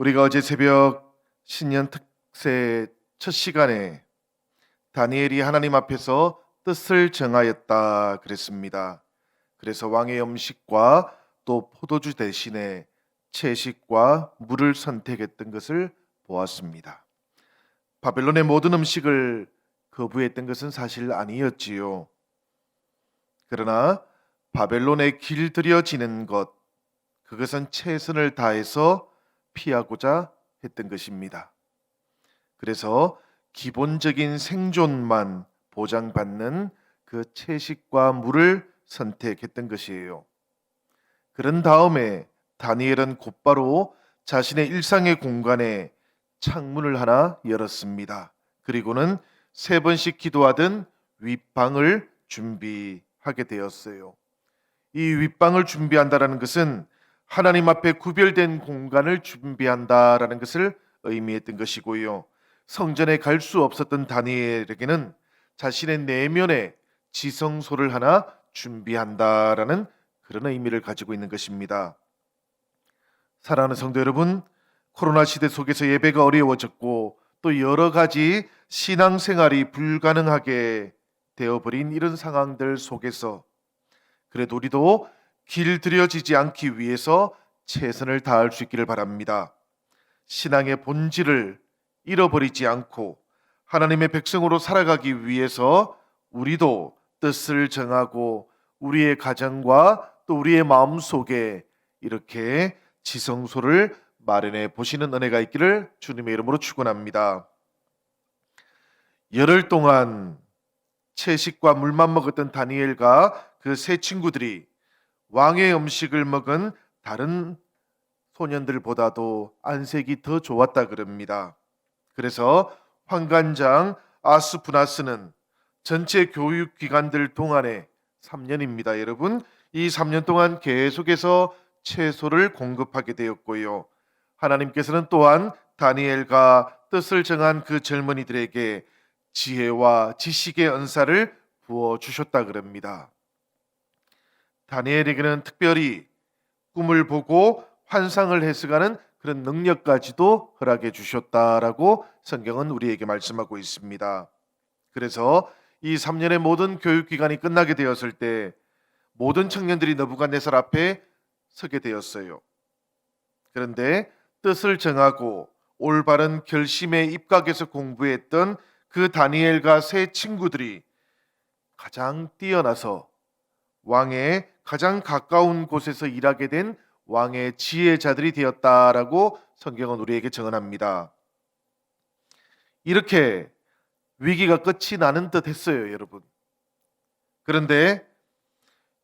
우리가 어제 새벽 신년 특세 첫 시간에 다니엘이 하나님 앞에서 뜻을 정하였다 그랬습니다. 그래서 왕의 음식과 또 포도주 대신에 채식과 물을 선택했던 것을 보았습니다. 바벨론의 모든 음식을 거부했던 것은 사실 아니었지요. 그러나 바벨론에 길들여지는 것, 그것은 최선을 다해서 피하고자 했던 것입니다. 그래서 기본적인 생존만 보장받는 그 채식과 물을 선택했던 것이에요. 그런 다음에 다니엘은 곧바로 자신의 일상의 공간에 창문을 하나 열었습니다. 그리고는 3번씩 기도하던 윗방을 준비하게 되었어요. 이 윗방을 준비한다라는 것은 하나님 앞에 구별된 공간을 준비한다라는 것을 의미했던 것이고요. 성전에 갈 수 없었던 다니엘에게는 자신의 내면에 지성소를 하나 준비한다라는 그런 의미를 가지고 있는 것입니다. 사랑하는 성도 여러분, 코로나 시대 속에서 예배가 어려워졌고 또 여러 가지 신앙생활이 불가능하게 되어버린 이런 상황들 속에서 그래도 우리도 길들여지지 않기 위해서 최선을 다할 수 있기를 바랍니다. 신앙의 본질을 잃어버리지 않고 하나님의 백성으로 살아가기 위해서 우리도 뜻을 정하고 우리의 가정과 또 우리의 마음 속에 이렇게 지성소를 마련해 보시는 은혜가 있기를 주님의 이름으로 축원합니다. 열흘 동안 채식과 물만 먹었던 다니엘과 그 세 친구들이 왕의 음식을 먹은 다른 소년들보다도 안색이 더 좋았다 그럽니다. 그래서 환관장 아스푸나스는 전체 교육 기간들 동안에 3년입니다. 여러분, 이 3년 동안 계속해서 채소를 공급하게 되었고요. 하나님께서는 또한 다니엘과 뜻을 정한 그 젊은이들에게 지혜와 지식의 은사를 부어 주셨다 그럽니다. 다니엘에게는 특별히 꿈을 보고 환상을 해석하는 그런 능력까지도 허락해 주셨다라고 성경은 우리에게 말씀하고 있습니다. 그래서 이 3년의 모든 교육 기간이 끝나게 되었을 때 모든 청년들이 느부갓네살 앞에 서게 되었어요. 그런데 뜻을 정하고 올바른 결심의 입각에서 공부했던 그 다니엘과 세 친구들이 가장 뛰어나서 왕의 가장 가까운 곳에서 일하게 된 왕의 지혜자들이 되었다라고 성경은 우리에게 증언합니다. 이렇게 위기가 끝이 나는 듯 했어요, 여러분. 그런데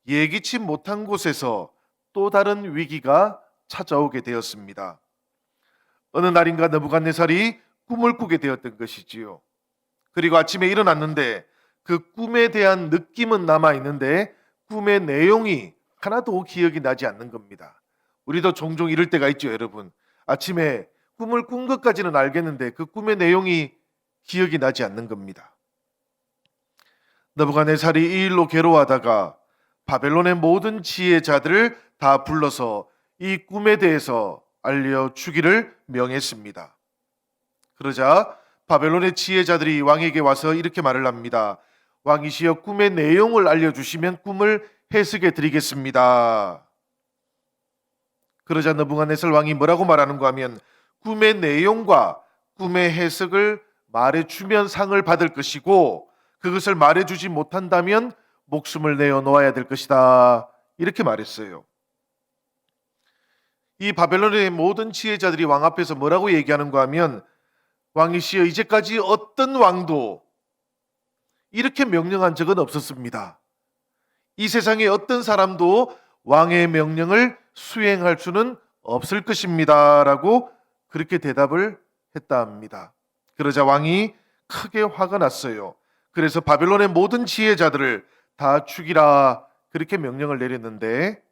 예기치 못한 곳에서 또 다른 위기가 찾아오게 되었습니다. 어느 날인가 느부갓네살이 꿈을 꾸게 되었던 것이지요. 그리고 아침에 일어났는데 그 꿈에 대한 느낌은 남아 있는데 꿈의 내용이 하나도 기억이 나지 않는 겁니다. 우리도 종종 이럴 때가 있죠, 여러분. 아침에 꿈을 꾼 것까지는 알겠는데 그 꿈의 내용이 기억이 나지 않는 겁니다. 느부갓네살이 이 일로 괴로워하다가 바벨론의 모든 지혜자들을 다 불러서 이 꿈에 대해서 알려주기를 명했습니다. 그러자 바벨론의 지혜자들이 왕에게 와서 이렇게 말을 합니다. 왕이시여, 꿈의 내용을 알려주시면 꿈을 해석해 드리겠습니다. 그러자 느부갓네살 왕이 뭐라고 말하는가 하면 꿈의 내용과 꿈의 해석을 말해주면 상을 받을 것이고 그것을 말해주지 못한다면 목숨을 내어 놓아야 될 것이다. 이렇게 말했어요. 이 바벨론의 모든 지혜자들이 왕 앞에서 뭐라고 얘기하는가 하면 왕이시여, 이제까지 어떤 왕도 이렇게 명령한 적은 없었습니다. 이 세상에 어떤 사람도 왕의 명령을 수행할 수는 없을 것입니다. 라고 그렇게 대답을 했다 합니다. 그러자 왕이 크게 화가 났어요. 그래서 바벨론의 모든 지혜자들을 다 죽이라 그렇게 명령을 내렸는데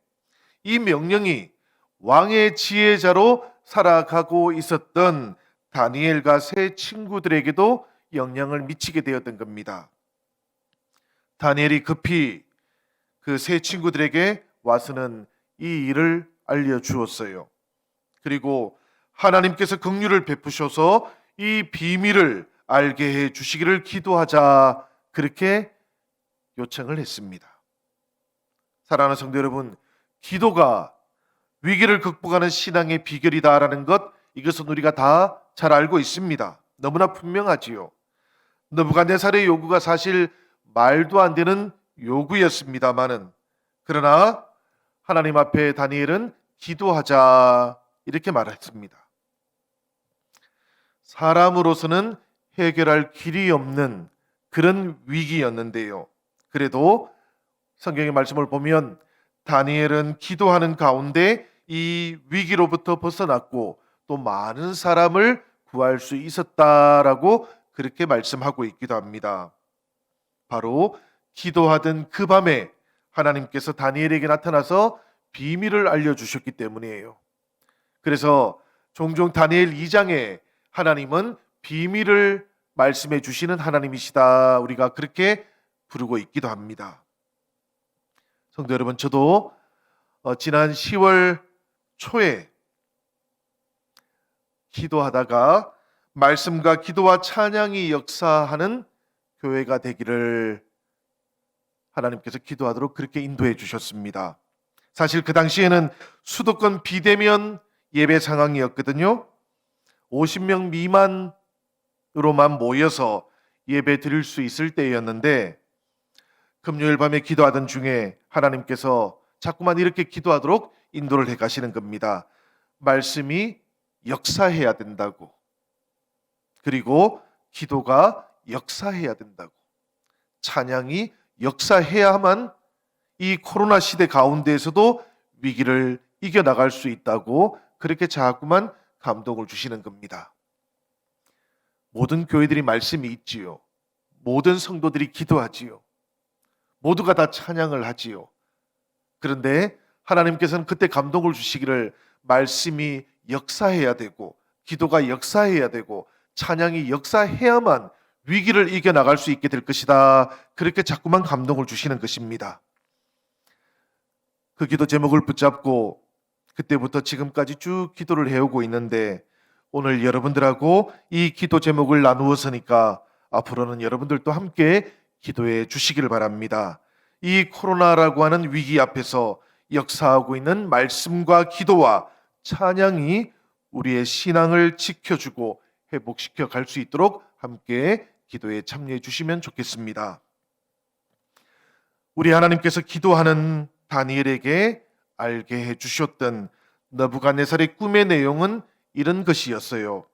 이 명령이 왕의 지혜자로 살아가고 있었던 다니엘과 세 친구들에게도 영향을 미치게 되었던 겁니다. 다니엘이 급히 그 세 친구들에게 와서는 이 일을 알려주었어요. 그리고 하나님께서 긍휼을 베푸셔서 이 비밀을 알게 해 주시기를 기도하자, 그렇게 요청을 했습니다. 사랑하는 성도 여러분, 기도가 위기를 극복하는 신앙의 비결이다라는 것, 이것은 우리가 다 잘 알고 있습니다. 너무나 분명하지요. 느부갓네살의 요구가 사실 말도 안 되는 요구였습니다마는, 그러나 하나님 앞에 다니엘은 기도하자 이렇게 말했습니다. 사람으로서는 해결할 길이 없는 그런 위기였는데요. 그래도 성경의 말씀을 보면 다니엘은 기도하는 가운데 이 위기로부터 벗어났고 또 많은 사람을 구할 수 있었다라고 그렇게 말씀하고 있기도 합니다. 바로 기도하던 그 밤에 하나님께서 다니엘에게 나타나서 비밀을 알려주셨기 때문이에요. 그래서 종종 다니엘 2장에 하나님은 비밀을 말씀해 주시는 하나님이시다, 우리가 그렇게 부르고 있기도 합니다. 성도 여러분, 저도 지난 10월 초에 기도하다가 말씀과 기도와 찬양이 역사하는 교회가 되기를 하나님께서 기도하도록 그렇게 인도해 주셨습니다. 사실 그 당시에는 수도권 비대면 예배 상황이었거든요. 50명 미만으로만 모여서 예배 드릴 수 있을 때였는데, 금요일 밤에 기도하던 중에 하나님께서 자꾸만 이렇게 기도하도록 인도를 해 가시는 겁니다. 말씀이 역사해야 된다고, 그리고 기도가 역사해야 된다고, 찬양이 역사해야만 이 코로나 시대 가운데에서도 위기를 이겨나갈 수 있다고 그렇게 자꾸만 감동을 주시는 겁니다. 모든 교회들이 말씀이 있지요. 모든 성도들이 기도하지요. 모두가 다 찬양을 하지요. 그런데 하나님께서는 그때 감동을 주시기를 말씀이 역사해야 되고 기도가 역사해야 되고 찬양이 역사해야만 위기를 이겨나갈 수 있게 될 것이다, 그렇게 자꾸만 감동을 주시는 것입니다. 그 기도 제목을 붙잡고 그때부터 지금까지 쭉 기도를 해오고 있는데, 오늘 여러분들하고 이 기도 제목을 나누었으니까 앞으로는 여러분들도 함께 기도해 주시기를 바랍니다. 이 코로나라고 하는 위기 앞에서 역사하고 있는 말씀과 기도와 찬양이 우리의 신앙을 지켜주고 회복시켜 갈 수 있도록 함께 기도에 참여해 주시면 좋겠습니다. 우리 하나님께서 기도하는 다니엘에게 알게 해 주셨던 느부갓네살의 꿈의 내용은 이런 것이었어요.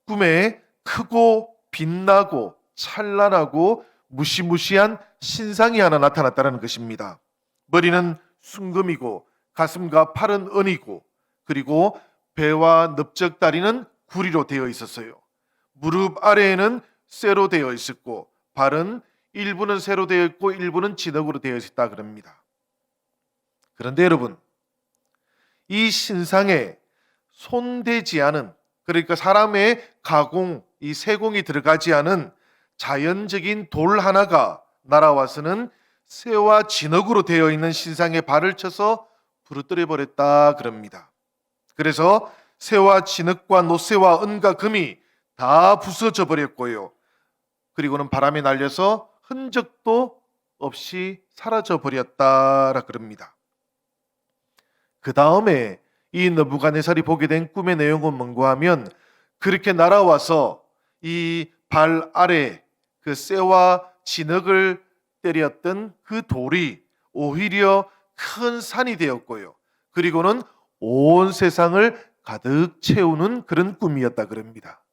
꿈에 크고 빛나고 찬란하고 무시무시한 신상이 하나 나타났다는 것입니다. 머리는 순금이고 가슴과 팔은 은이고, 그리고 배와 넓적다리는 구리로 되어 있었어요. 무릎 아래에는 쇠로 되어 있었고, 발은 일부는 쇠로 되어 있고 일부는 진흙으로 되어 있었다 그럽니다. 그런데 여러분, 이 신상에 손대지 않은, 그러니까 사람의 가공, 이 세공이 들어가지 않은 자연적인 돌 하나가 날아와서는 쇠와 진흙으로 되어 있는 신상에 발을 쳐서 부러뜨려 버렸다 그럽니다. 그래서 쇠와 진흙과 노쇠와 은과 금이 다 부서져 버렸고요. 그리고는 바람에 날려서 흔적도 없이 사라져 버렸다라 그럽니다. 그 다음에 이 느부갓네살이 보게 된 꿈의 내용은 뭔가 하면, 그렇게 날아와서 이 발 아래 그 쇠와 진흙을 때렸던 그 돌이 오히려 큰 산이 되었고요. 그리고는 온 세상을 가득 채우는 그런 꿈이었다 그럽니다.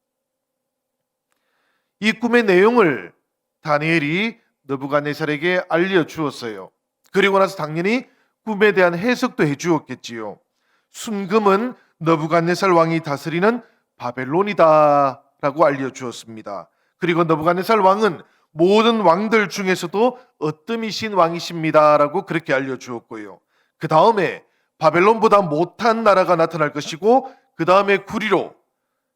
이 꿈의 내용을 다니엘이 느부갓네살에게 알려주었어요. 그리고 나서 당연히 꿈에 대한 해석도 해주었겠지요. 순금은 느부갓네살 왕이 다스리는 바벨론이다 라고 알려주었습니다. 그리고 느부갓네살 왕은 모든 왕들 중에서도 으뜸이신 왕이십니다 라고 그렇게 알려주었고요. 그 다음에 바벨론보다 못한 나라가 나타날 것이고, 그 다음에 구리로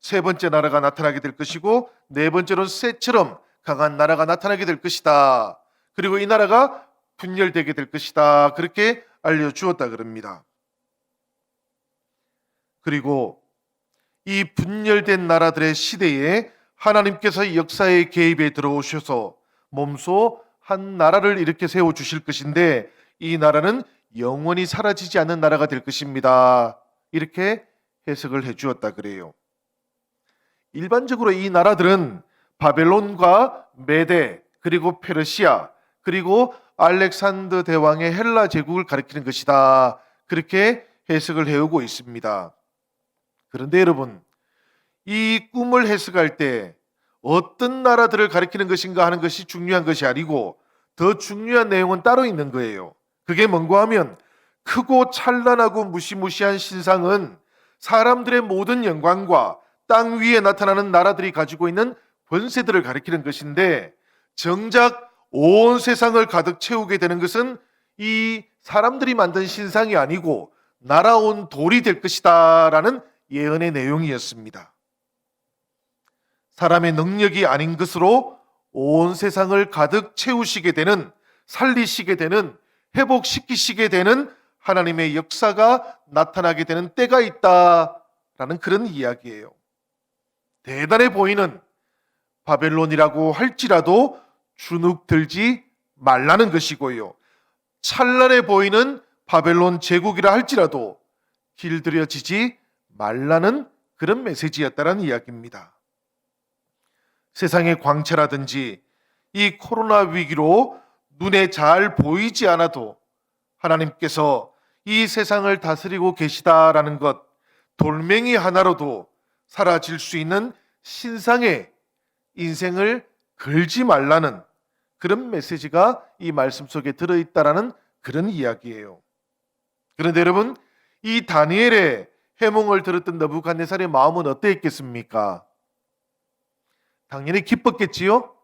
세 번째 나라가 나타나게 될 것이고, 네 번째로는 쇠처럼 강한 나라가 나타나게 될 것이다. 그리고 이 나라가 분열되게 될 것이다, 그렇게 알려주었다 그럽니다. 그리고 이 분열된 나라들의 시대에 하나님께서 역사의 개입에 들어오셔서 몸소 한 나라를 이렇게 세워주실 것인데 이 나라는 영원히 사라지지 않는 나라가 될 것입니다. 이렇게 해석을 해주었다 그래요. 일반적으로 이 나라들은 바벨론과 메데 그리고 페르시아 그리고 알렉산더 대왕의 헬라 제국을 가리키는 것이다. 그렇게 해석을 해오고 있습니다. 그런데 여러분, 이 꿈을 해석할 때 어떤 나라들을 가리키는 것인가 하는 것이 중요한 것이 아니고 더 중요한 내용은 따로 있는 거예요. 그게 뭔가 하면 크고 찬란하고 무시무시한 신상은 사람들의 모든 영광과 땅 위에 나타나는 나라들이 가지고 있는 권세들을 가리키는 것인데 정작 온 세상을 가득 채우게 되는 것은 이 사람들이 만든 신상이 아니고 날아온 돌이 될 것이다 라는 예언의 내용이었습니다. 사람의 능력이 아닌 것으로 온 세상을 가득 채우시게 되는, 살리시게 되는, 회복시키시게 되는 하나님의 역사가 나타나게 되는 때가 있다라는 그런 이야기예요. 대단해 보이는 바벨론이라고 할지라도 주눅 들지 말라는 것이고요. 찬란해 보이는 바벨론 제국이라 할지라도 길들여지지 말라는 그런 메시지였다는 이야기입니다. 세상의 광채라든지 이 코로나 위기로 눈에 잘 보이지 않아도 하나님께서 이 세상을 다스리고 계시다라는 것, 돌멩이 하나로도 사라질 수 있는 신상의 인생을 걸지 말라는 그런 메시지가 이 말씀 속에 들어있다라는 그런 이야기예요. 그런데 여러분, 이 다니엘의 해몽을 들었던 느부갓네살의 마음은 어땠겠습니까? 당연히 기뻤겠지요?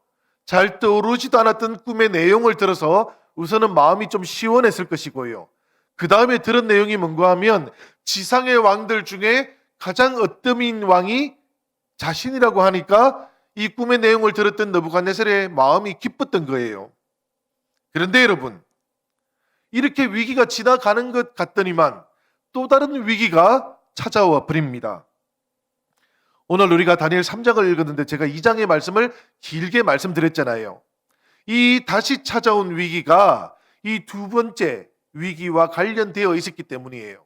잘 떠오르지도 않았던 꿈의 내용을 들어서 우선은 마음이 좀 시원했을 것이고요. 그 다음에 들은 내용이 뭔가 하면 지상의 왕들 중에 가장 으뜸인 왕이 자신이라고 하니까 이 꿈의 내용을 들었던 느부갓네살의 마음이 기뻤던 거예요. 그런데 여러분, 이렇게 위기가 지나가는 것 같더니만 또 다른 위기가 찾아와 버립니다. 오늘 우리가 다니엘 3장을 읽었는데 제가 2장의 말씀을 길게 말씀드렸잖아요. 이 다시 찾아온 위기가 이 두 번째 위기와 관련되어 있었기 때문이에요.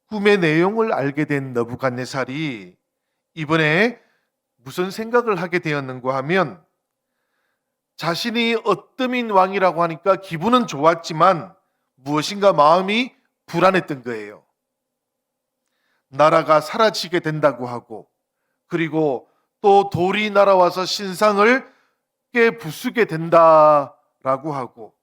꿈의 내용을 알게 된 느부갓네살이 이번에 무슨 생각을 하게 되었는가 하면 자신이 으뜸인 왕이라고 하니까 기분은 좋았지만 무엇인가 마음이 불안했던 거예요. 나라가 사라지게 된다고 하고 그리고 또 돌이 날아와서 신상을 깨부수게 된다라고 하고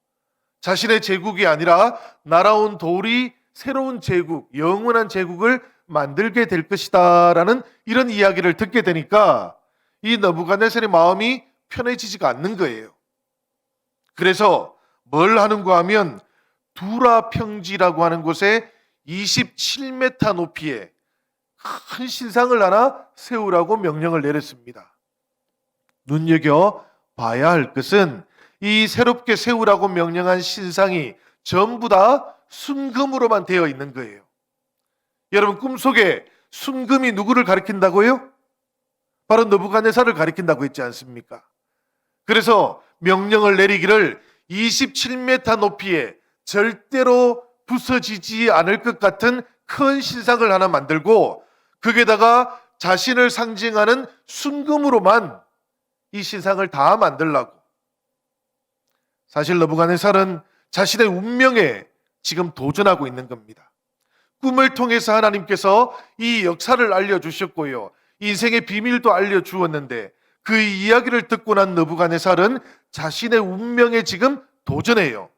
자신의 제국이 아니라 날아온 돌이 새로운 제국, 영원한 제국을 만들게 될 것이다라는 이런 이야기를 듣게 되니까 이 느부갓네살의 마음이 편해지지가 않는 거예요. 그래서 뭘 하는가 하면 두라 평지라고 하는 곳에 27m 높이의 큰 신상을 하나 세우라고 명령을 내렸습니다. 눈여겨 봐야 할 것은 이 새롭게 세우라고 명령한 신상이 전부 다 순금으로만 되어 있는 거예요. 여러분, 꿈속에 순금이 누구를 가리킨다고요? 바로 느부갓네살을 가리킨다고 했지 않습니까? 그래서 명령을 내리기를 27m 높이에 절대로 부서지지 않을 것 같은 큰 신상을 하나 만들고 거기에다가 자신을 상징하는 순금으로만 이 신상을 다 만들라고. 사실 느부갓네살은 자신의 운명에 지금 도전하고 있는 겁니다. 꿈을 통해서 하나님께서 이 역사를 알려주셨고요. 인생의 비밀도 알려주었는데 그 이야기를 듣고 난 느부갓네살은 자신의 운명에 지금 도전해요.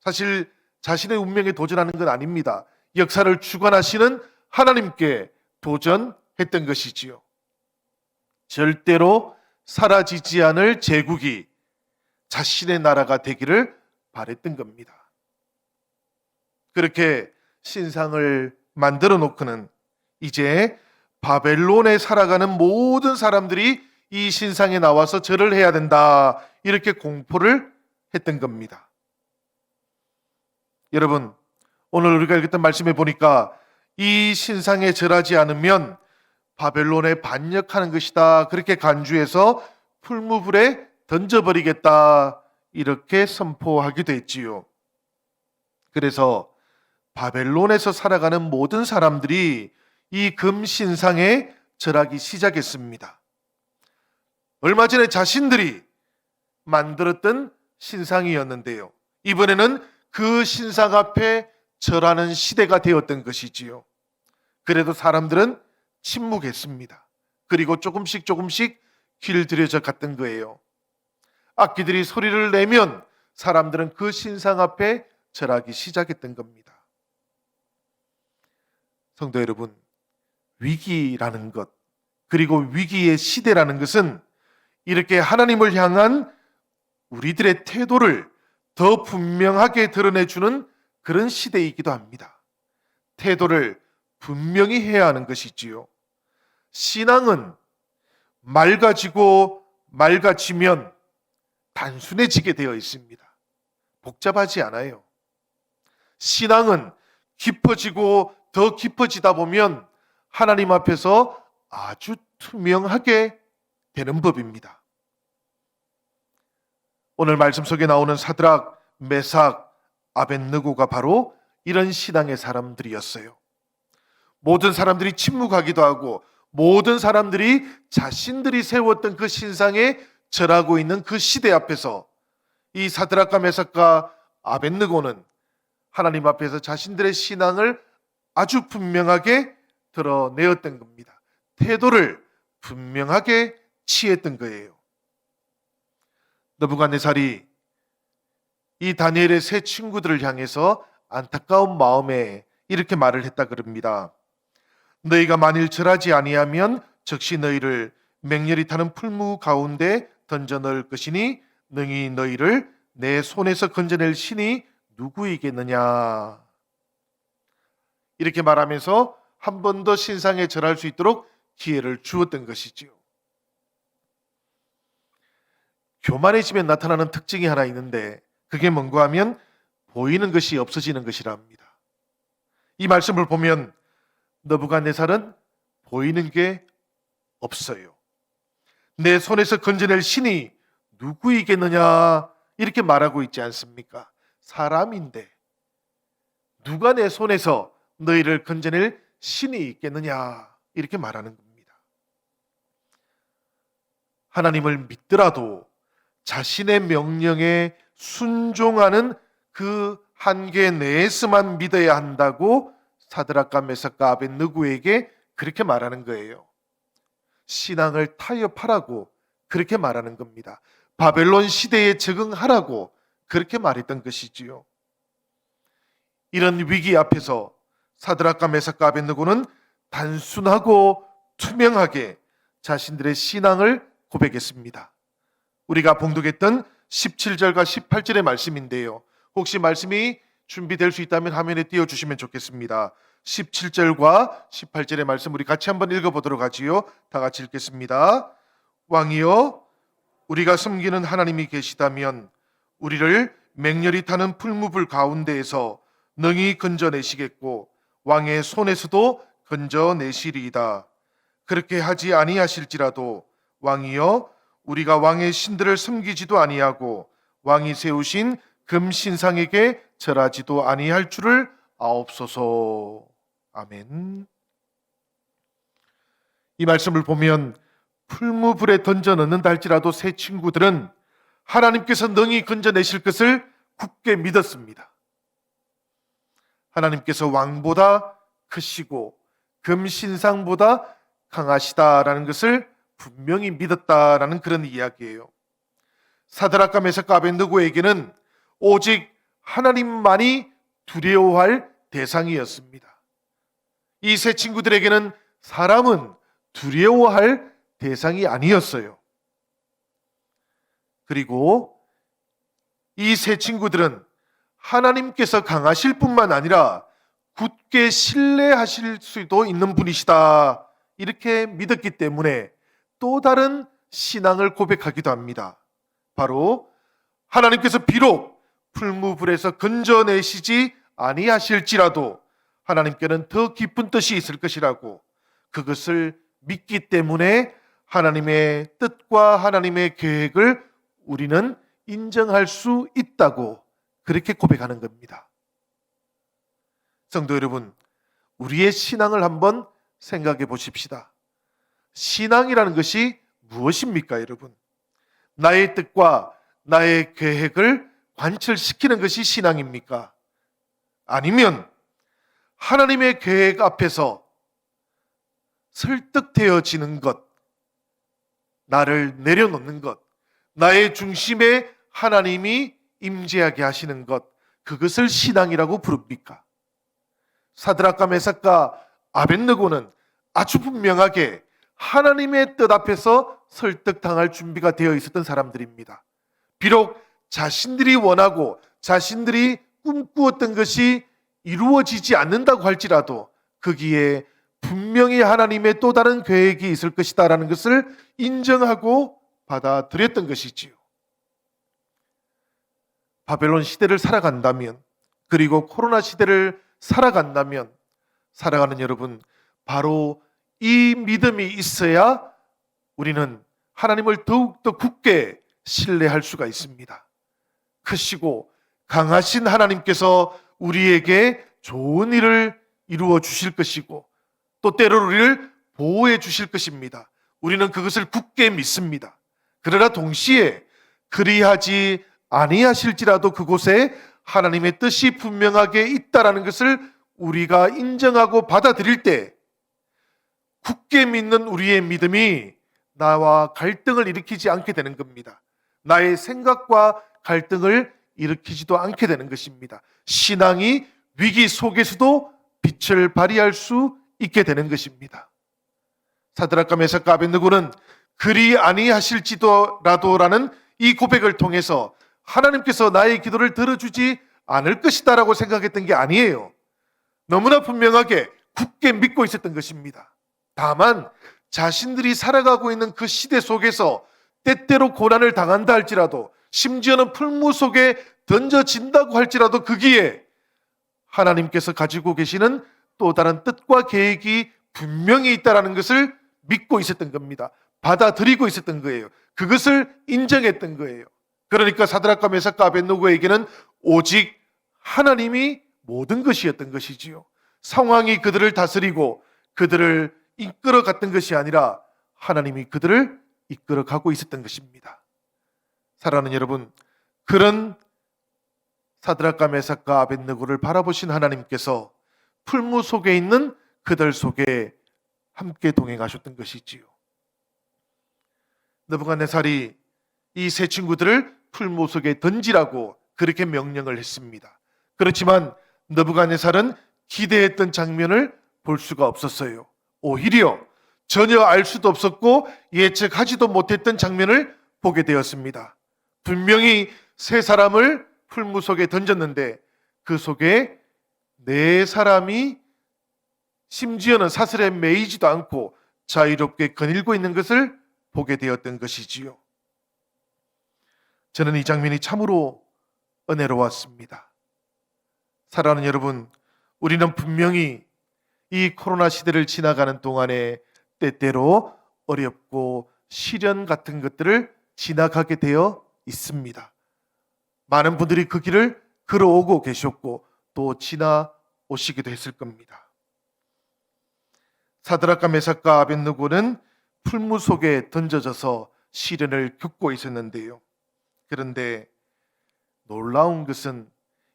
사실 자신의 운명에 도전하는 건 아닙니다. 역사를 주관하시는 하나님께 도전했던 것이지요. 절대로 사라지지 않을 제국이 자신의 나라가 되기를 바랬던 겁니다. 그렇게 신상을 만들어 놓고는 이제 바벨론에 살아가는 모든 사람들이 이 신상에 나와서 절을 해야 된다. 이렇게 공포를 했던 겁니다. 여러분, 오늘 우리가 읽었던 말씀에 보니까 이 신상에 절하지 않으면 바벨론에 반역하는 것이다. 그렇게 간주해서 풀무불에 던져버리겠다. 이렇게 선포하기도 했지요. 그래서 바벨론에서 살아가는 모든 사람들이 이 금신상에 절하기 시작했습니다. 얼마 전에 자신들이 만들었던 신상이었는데요. 이번에는 그 신상 앞에 절하는 시대가 되었던 것이지요. 그래도 사람들은 침묵했습니다. 그리고 조금씩 길들여져 갔던 거예요. 악기들이 소리를 내면 사람들은 그 신상 앞에 절하기 시작했던 겁니다. 성도 여러분, 위기라는 것, 그리고 위기의 시대라는 것은 이렇게 하나님을 향한 우리들의 태도를 더 분명하게 드러내주는 그런 시대이기도 합니다. 태도를 분명히 해야 하는 것이지요. 신앙은 맑아지면 단순해지게 되어 있습니다. 복잡하지 않아요. 신앙은 깊어지고 더 깊어지다 보면 하나님 앞에서 아주 투명하게 되는 법입니다. 오늘 말씀 속에 나오는 사드락, 메삭, 아벳느고가 바로 이런 신앙의 사람들이었어요. 모든 사람들이 침묵하기도 하고 모든 사람들이 자신들이 세웠던 그 신상에 절하고 있는 그 시대 앞에서 이 사드락과 메삭과 아벳느고는 하나님 앞에서 자신들의 신앙을 아주 분명하게 드러내었던 겁니다. 태도를 분명하게 취했던 거예요. 느부갓네살이 이 다니엘의 세 친구들을 향해서 안타까운 마음에 이렇게 말을 했다 그럽니다. 너희가 만일 절하지 아니하면 즉시 너희를 맹렬히 타는 풀무 가운데 던져 넣을 것이니 능히 너희를 내 손에서 건져낼 신이 누구이겠느냐. 이렇게 말하면서 한 번 더 신상에 절할 수 있도록 기회를 주었던 것이지요. 교만해지면 나타나는 특징이 하나 있는데 그게 뭔가 하면 보이는 것이 없어지는 것이라 합니다. 이 말씀을 보면 느부갓네살은 보이는 게 없어요. 내 손에서 건져낼 신이 누구이겠느냐 이렇게 말하고 있지 않습니까? 사람인데 누가 내 손에서 너희를 건져낼 신이 있겠느냐 이렇게 말하는 겁니다. 하나님을 믿더라도 자신의 명령에 순종하는 그 한계 내에서만 믿어야 한다고 사드락과 메삭과 아벳느고에게 그렇게 말하는 거예요. 신앙을 타협하라고 그렇게 말하는 겁니다. 바벨론 시대에 적응하라고 그렇게 말했던 것이지요. 이런 위기 앞에서 사드락과 메삭과 아벳느고는 단순하고 투명하게 자신들의 신앙을 고백했습니다. 우리가 봉독했던 17절과 18절의 말씀인데요. 혹시 말씀이 준비될 수 있다면 화면에 띄워주시면 좋겠습니다. 17절과 18절의 말씀 우리 같이 한번 읽어보도록 하지요. 다 같이 읽겠습니다. 왕이여, 우리가 섬기는 하나님이 계시다면 우리를 맹렬히 타는 풀무불 가운데에서 능히 건져내시겠고 왕의 손에서도 건져내시리이다. 그렇게 하지 아니하실지라도 왕이여, 우리가 왕의 신들을 섬기지도 아니하고 왕이 세우신 금신상에게 절하지도 아니할 줄을 아옵소서. 아멘. 이 말씀을 보면 풀무불에 던져 넣는다 할지라도 세 친구들은 하나님께서 능히 건져내실 것을 굳게 믿었습니다. 하나님께서 왕보다 크시고 금신상보다 강하시다라는 것을 분명히 믿었다라는 그런 이야기예요. 사드락과 메삭과 아벳느고에게는 오직 하나님만이 두려워할 대상이었습니다. 이 세 친구들에게는 사람은 두려워할 대상이 아니었어요. 그리고 이 세 친구들은 하나님께서 강하실 뿐만 아니라 굳게 신뢰하실 수도 있는 분이시다 이렇게 믿었기 때문에 또 다른 신앙을 고백하기도 합니다. 바로 하나님께서 비록 풀무불에서 건져내시지 아니하실지라도 하나님께는 더 깊은 뜻이 있을 것이라고, 그것을 믿기 때문에 하나님의 뜻과 하나님의 계획을 우리는 인정할 수 있다고 그렇게 고백하는 겁니다. 성도 여러분, 우리의 신앙을 한번 생각해 보십시다. 신앙이라는 것이 무엇입니까, 여러분? 나의 뜻과 나의 계획을 관철시키는 것이 신앙입니까? 아니면 하나님의 계획 앞에서 설득되어지는 것, 나를 내려놓는 것, 나의 중심에 하나님이 임재하게 하시는 것, 그것을 신앙이라고 부릅니까? 사드락과 메삭과 아벳느고는 아주 분명하게 하나님의 뜻 앞에서 설득당할 준비가 되어 있었던 사람들입니다. 비록 자신들이 원하고 자신들이 꿈꾸었던 것이 이루어지지 않는다고 할지라도 거기에 분명히 하나님의 또 다른 계획이 있을 것이다라는 것을 인정하고 받아들였던 것이지요. 바벨론 시대를 살아간다면, 그리고 코로나 시대를 살아간다면, 살아가는 여러분, 바로 이 믿음이 있어야 우리는 하나님을 더욱더 굳게 신뢰할 수가 있습니다. 크시고 강하신 하나님께서 우리에게 좋은 일을 이루어 주실 것이고, 또 때로 우리를 보호해 주실 것입니다. 우리는 그것을 굳게 믿습니다. 그러나 동시에 그리하지 아니하실지라도 그곳에 하나님의 뜻이 분명하게 있다라는 것을 우리가 인정하고 받아들일 때, 굳게 믿는 우리의 믿음이 나와 갈등을 일으키지 않게 되는 겁니다. 나의 생각과 갈등을 일으키지도 않게 되는 것입니다. 신앙이 위기 속에서도 빛을 발휘할 수 있게 되는 것입니다. 사드락과 메삭과 아벳느고는 그리 아니하실지라도라는 이 고백을 통해서 하나님께서 나의 기도를 들어주지 않을 것이다라고 생각했던 게 아니에요. 너무나 분명하게 굳게 믿고 있었던 것입니다. 다만 자신들이 살아가고 있는 그 시대 속에서 때때로 고난을 당한다 할지라도, 심지어는 풀무 속에 던져진다고 할지라도 거기에 하나님께서 가지고 계시는 또 다른 뜻과 계획이 분명히 있다는 것을 믿고 있었던 겁니다. 받아들이고 있었던 거예요. 그것을 인정했던 거예요. 그러니까 사드락과 메삭과 아벳느고에게는 오직 하나님이 모든 것이었던 것이지요. 상황이 그들을 다스리고 그들을 이끌어갔던 것이 아니라 하나님이 그들을 이끌어가고 있었던 것입니다. 사랑하는 여러분, 그런 사드락과 메삭과 아벳느고를 바라보신 하나님께서 풀무 속에 있는 그들 속에 함께 동행하셨던 것이지요. 느부갓네살이 이 세 친구들을 풀무 속에 던지라고 그렇게 명령을 했습니다. 그렇지만 느부갓네살은 기대했던 장면을 볼 수가 없었어요. 오히려 전혀 알 수도 없었고 예측하지도 못했던 장면을 보게 되었습니다. 분명히 세 사람을 풀무 속에 던졌는데 그 속에 네 사람이 심지어는 사슬에 매이지도 않고 자유롭게 거닐고 있는 것을 보게 되었던 것이지요. 저는 이 장면이 참으로 은혜로웠습니다. 사랑하는 여러분, 우리는 분명히 이 코로나 시대를 지나가는 동안에 때때로 어렵고 시련 같은 것들을 지나가게 되어 있습니다. 많은 분들이 그 길을 걸어오고 계셨고 또 지나오시기도 했을 겁니다. 사드락과 메삭과 아벳느고는 풀무 속에 던져져서 시련을 겪고 있었는데요. 그런데 놀라운 것은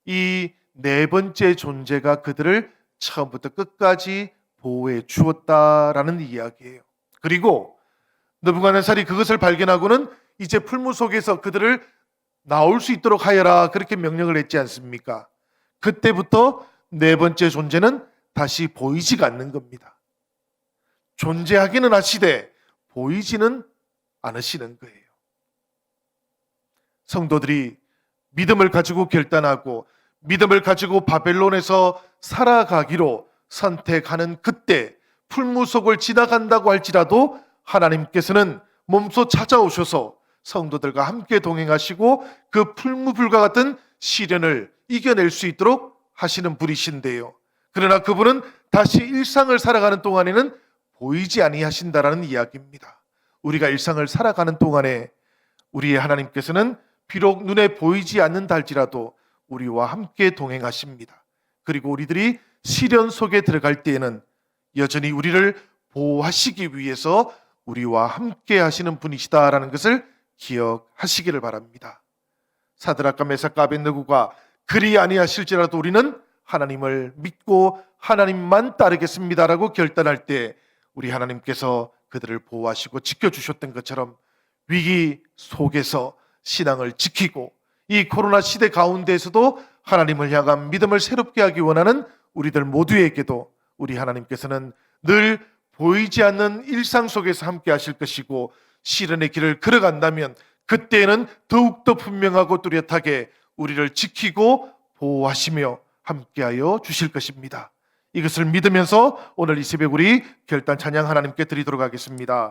이 네 번째 존재가 그들을 처음부터 끝까지 보호해 주었다라는 이야기예요. 그리고 느부갓네살이 그것을 발견하고는 이제 풀무 속에서 그들을 나올 수 있도록 하여라, 그렇게 명령을 했지 않습니까? 그때부터 네 번째 존재는 다시 보이지가 않는 겁니다. 존재하기는 하시되 보이지는 않으시는 거예요. 성도들이 믿음을 가지고 결단하고 믿음을 가지고 바벨론에서 살아가기로 선택하는 그때 풀무 속을 지나간다고 할지라도 하나님께서는 몸소 찾아오셔서 성도들과 함께 동행하시고 그 풀무불과 같은 시련을 이겨낼 수 있도록 하시는 분이신데요. 그러나 그분은 다시 일상을 살아가는 동안에는 보이지 아니하신다라는 이야기입니다. 우리가 일상을 살아가는 동안에 우리의 하나님께서는 비록 눈에 보이지 않는다 할지라도 우리와 함께 동행하십니다. 그리고 우리들이 시련 속에 들어갈 때에는 여전히 우리를 보호하시기 위해서 우리와 함께 하시는 분이시다라는 것을 기억하시기를 바랍니다. 사드락과 메삭과 아벳느고가 그리 아니하실지라도 우리는 하나님을 믿고 하나님만 따르겠습니다라고 결단할 때 우리 하나님께서 그들을 보호하시고 지켜주셨던 것처럼 위기 속에서 신앙을 지키고 이 코로나 시대 가운데에서도 하나님을 향한 믿음을 새롭게 하기 원하는 우리들 모두에게도 우리 하나님께서는 늘 보이지 않는 일상 속에서 함께 하실 것이고 시련의 길을 걸어간다면 그때는 더욱더 분명하고 뚜렷하게 우리를 지키고 보호하시며 함께하여 주실 것입니다. 이것을 믿으면서 오늘 이 새벽 우리 결단 찬양 하나님께 드리도록 하겠습니다.